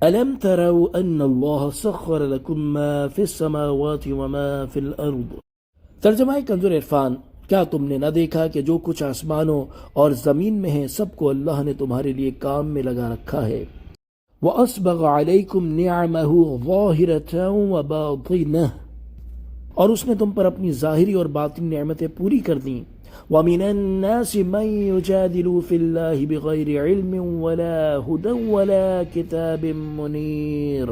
ألم تروا أن الله سخر لكم ما في السماوات وما في الأرض. ترجمہ کنز عرفان، کیا تم نے نہ دیکھا کہ جو کچھ آسمانوں اور زمین میں ہے سب کو اللہ نے تمہارے لیے کام میں لگا رکھا ہے. وَأَسْبَغَ عَلَيْكُمْ نِعَمَهُ ظَاهِرَةً وَبَاطِنَةً، اور اس نے تم پر اپنی ظاہری اور باطنی نعمتیں پوری کر دیں. وَمِنَ النَّاسِ مَن يُجَادِلُ فِي اللَّهِ بِغَيْرِ عِلْمٍ وَلَا هُدًى وَلَا كِتَابٍ مُنِيرٍ،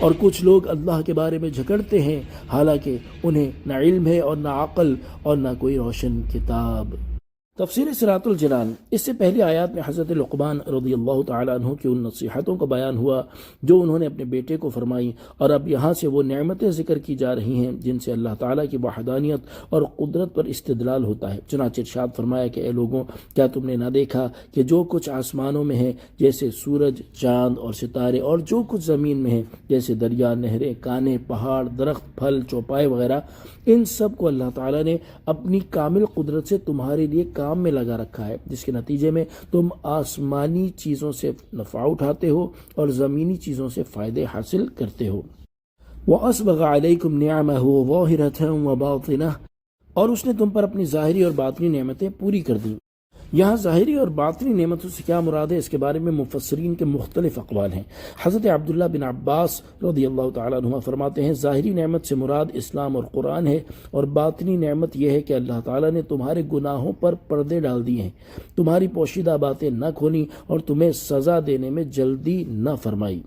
اور کچھ لوگ اللہ کے بارے میں جھگڑتے ہیں حالانکہ انہیں نہ علم ہے اور نہ عقل اور نہ کوئی روشن کتاب. تفسیر صراط الجنان. اس سے پہلی آیات میں حضرت لقمان رضی اللہ تعالیٰ عنہ کی ان نصیحتوں کا بیان ہوا جو انہوں نے اپنے بیٹے کو فرمائی، اور اب یہاں سے وہ نعمتیں ذکر کی جا رہی ہیں جن سے اللہ تعالیٰ کی وحدانیت اور قدرت پر استدلال ہوتا ہے. چنانچہ ارشاد فرمایا کہ اے لوگوں، کیا تم نے نہ دیکھا کہ جو کچھ آسمانوں میں ہے جیسے سورج، چاند اور ستارے، اور جو کچھ زمین میں ہے جیسے دریا، نہریں، کانیں، پہاڑ، درخت، پھل، چوپائے وغیرہ، ان سب کو اللہ تعالیٰ نے اپنی کامل قدرت سے تمہارے لیے کام میں لگا رکھا ہے، جس کے نتیجے میں تم آسمانی چیزوں سے نفع اٹھاتے ہو اور زمینی چیزوں سے فائدے حاصل کرتے ہو. وَأَسْبَغَ عَلَيْكُمْ نِعَمَهُ ظَاهِرَةً وَبَاطِنَةً، اور اس نے تم پر اپنی ظاہری اور باطنی نعمتیں پوری کر دیں. یہاں ظاہری اور باطنی نعمتوں سے کیا مراد ہے، اس کے بارے میں مفسرین کے مختلف اقوال ہیں. حضرت عبداللہ بن عباس رضی اللہ تعالیٰ عنہ فرماتے ہیں ظاہری نعمت سے مراد اسلام اور قرآن ہے، اور باطنی نعمت یہ ہے کہ اللہ تعالیٰ نے تمہارے گناہوں پر پردے ڈال دیے ہیں، تمہاری پوشیدہ باتیں نہ کھولیں اور تمہیں سزا دینے میں جلدی نہ فرمائی.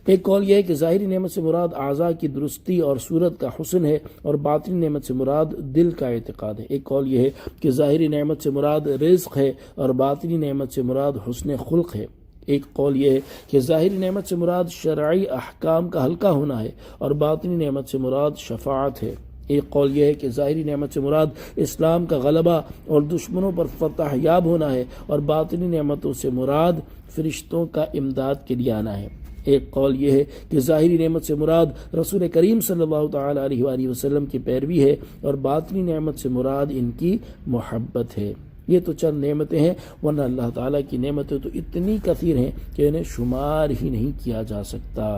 ایک قول یہ ہے کہ ظاہری نعمت سے مراد اعضاء کی درستی اور صورت کا حسن ہے، اور باطنی نعمت سے مراد دل کا اعتقاد ہے. ایک قول یہ ہے کہ ظاہری نعمت سے مراد رزق ہے اور باطنی نعمت سے مراد حسن خلق ہے. ایک قول یہ ہے کہ ظاہری نعمت سے مراد شرعی احکام کا ہلکا ہونا ہے اور باطنی نعمت سے مراد شفاعت ہے. ایک قول یہ ہے کہ ظاہری نعمت سے مراد اسلام کا غلبہ اور دشمنوں پر فتح یاب ہونا ہے، اور باطنی نعمتوں سے مراد فرشتوں کا امداد کے لیے آنا ہے. ایک قول یہ ہے کہ ظاہری نعمت سے مراد رسول کریم صلی اللہ تعالیٰ علیہ وآلہ وسلم کی پیروی ہے، اور باطنی نعمت سے مراد ان کی محبت ہے. یہ تو چند نعمتیں ہیں، ورنہ اللہ تعالیٰ کی نعمتیں تو اتنی کثیر ہیں کہ انہیں شمار ہی نہیں کیا جا سکتا.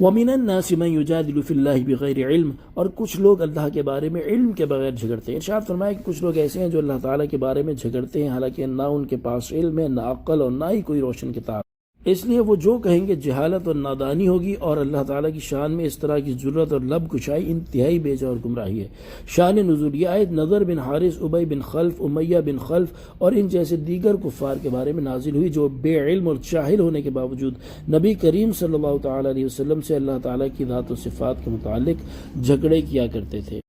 وَمِنَ النَّاسِ مَن يُجَادِلُ فِي اللَّهِ بِغَيْرِ عِلْمٍ، اور کچھ لوگ اللہ کے بارے میں علم کے بغیر جھگڑتے ہیں. ارشاد فرمایا کہ کچھ لوگ ایسے ہیں جو اللہ تعالیٰ کے بارے میں جھگڑتے ہیں حالانکہ نہ ان کے پاس علم ہے، نہ عقل اور نہ ہی کوئی روشن کتاب. اس لیے وہ جو کہیں گے جہالت اور نادانی ہوگی، اور اللہ تعالیٰ کی شان میں اس طرح کی ضرورت اور لب کشائی انتہائی بیجا اور گمراہی ہے. شان نزول، یہ آیت نضر بن حارث، ابی بن خلف، امیہ بن خلف اور ان جیسے دیگر کفار کے بارے میں نازل ہوئی جو بے علم اور جاہل ہونے کے باوجود نبی کریم صلی اللہ تعالیٰ علیہ وسلم سے اللہ تعالیٰ کی ذات و صفات کے متعلق جھگڑے کیا کرتے تھے.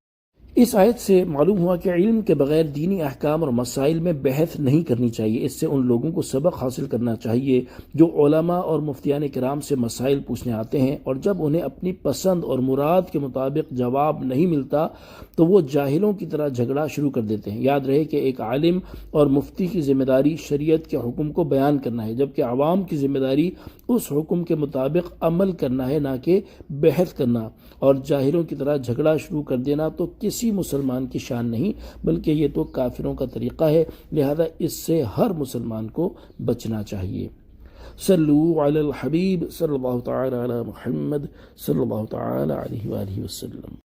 اس آیت سے معلوم ہوا کہ علم کے بغیر دینی احکام اور مسائل میں بحث نہیں کرنی چاہیے. اس سے ان لوگوں کو سبق حاصل کرنا چاہیے جو علماء اور مفتیان کرام سے مسائل پوچھنے آتے ہیں، اور جب انہیں اپنی پسند اور مراد کے مطابق جواب نہیں ملتا تو وہ جاہلوں کی طرح جھگڑا شروع کر دیتے ہیں. یاد رہے کہ ایک عالم اور مفتی کی ذمہ داری شریعت کے حکم کو بیان کرنا ہے، جبکہ عوام کی ذمہ داری اس حکم کے مطابق عمل کرنا ہے، نہ کہ بحث کرنا. اور جاہلوں کی طرح جھگڑا شروع کر دینا تو کسی مسلمان کی شان نہیں، بلکہ یہ تو کافروں کا طریقہ ہے. لہذا اس سے ہر مسلمان کو بچنا چاہیے. صلو علی الحبیب صلی اللہ تعالی علی محمد صلی اللہ تعالی علیہ وآلہ وسلم.